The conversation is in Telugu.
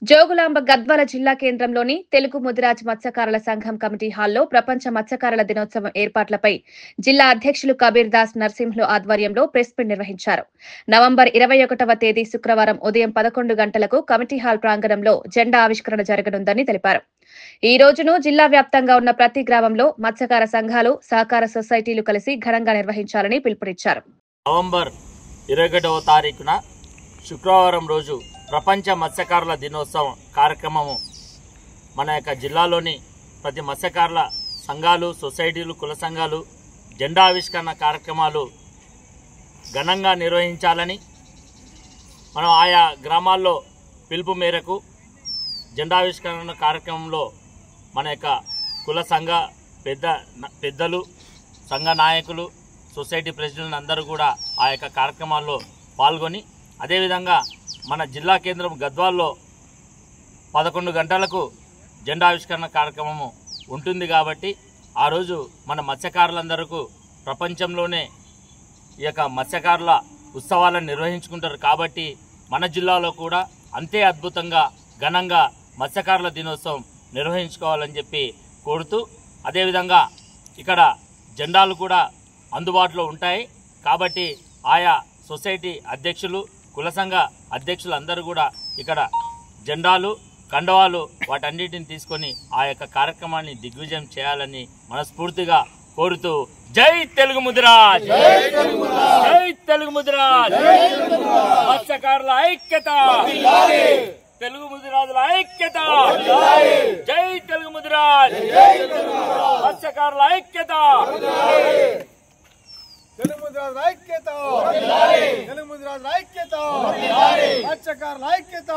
జోగులాంబ గద్వాల జిల్లా కేంద్రంలోని తెలుగు ముదిరాజ్ మత్స్యకారుల సంఘం కమిటీ హాల్లో ప్రపంచ మత్స్యకారుల దినోత్సవం ఏర్పాట్లపై జిల్లా అధ్యక్షులు కబీర్ దాస్ నర్సింహులు ఆధ్వర్యంలో ప్రెస్ మీట్ నిర్వహించారు. నవంబర్ 21వ తేదీ శుక్రవారం ఉదయం 11 గంటలకు కమిటీ హాల్ ప్రాంగణంలో జెండా ఆవిష్కరణ జరగనుందని తెలిపారు. ఈ రోజును జిల్లా వ్యాప్తంగా ఉన్న ప్రతి గ్రామంలో మత్స్యకార సంఘాలు, సహకార సొసైటీలు కలిసి ఘనంగా నిర్వహించాలని పిలుపునిచ్చారు. నవంబర్ 21వ తారీఖున శుక్రవారం రోజు ప్రపంచ మత్స్యకారుల దినోత్సవం కార్యక్రమము మన యొక్క జిల్లాలోని ప్రతి మత్స్యకారుల సంఘాలు, సొసైటీలు, కుల సంఘాలు జెండా ఆవిష్కరణ కార్యక్రమాలు ఘనంగా నిర్వహించాలని మనం ఆయా గ్రామాల్లో పిలుపు మేరకు జెండా ఆవిష్కరణ కార్యక్రమంలో మన యొక్క కుల సంఘ పెద్దలు, సంఘ నాయకులు, సొసైటీ ప్రెసిడెంట్లు అందరూ కూడా ఆ యొక్క కార్యక్రమాల్లో పాల్గొని అదేవిధంగా మన జిల్లా కేంద్రం గద్వాల్లో 11 గంటలకు జెండా ఆవిష్కరణ కార్యక్రమము ఉంటుంది. కాబట్టి ఆ రోజు మన మత్స్యకారులందరికీ ప్రపంచంలోనే ఈ యొక్క మత్స్యకారుల ఉత్సవాలను నిర్వహించుకుంటారు. కాబట్టి మన జిల్లాలో కూడా అంతే అద్భుతంగా ఘనంగా మత్స్యకారుల దినోత్సవం నిర్వహించుకోవాలని చెప్పి కోరుతూ, అదేవిధంగా ఇక్కడ జెండాలు కూడా అందుబాటులో ఉంటాయి. కాబట్టి ఆయా సొసైటీ అధ్యక్షులు, కుల సంఘ అధ్యక్షులు అందరూ కూడా ఇక్కడ జెండాలు, కండవాలు వాటన్నిటిని తీసుకొని ఆ యొక్క కార్యక్రమాన్ని దిగ్విజయం చేయాలని మనస్ఫూర్తిగా కోరుతూ, జై తెలుగు ముదిరాజ్, జై తెలుగు ముదిరాజ్, మత్స్యకారుల ఐక్యత, తెలుగు ముదిరాజుల ఐక్యత, జై తెలుగు ముదిరాజ్, మత్స్యకారుల ఐక్యత, తెలుగు ముదిరాజుల ఐక్యత, తెలుగు ముదిరాజుల ఐక్యత, మత్స్యకారుల ఐక్యత,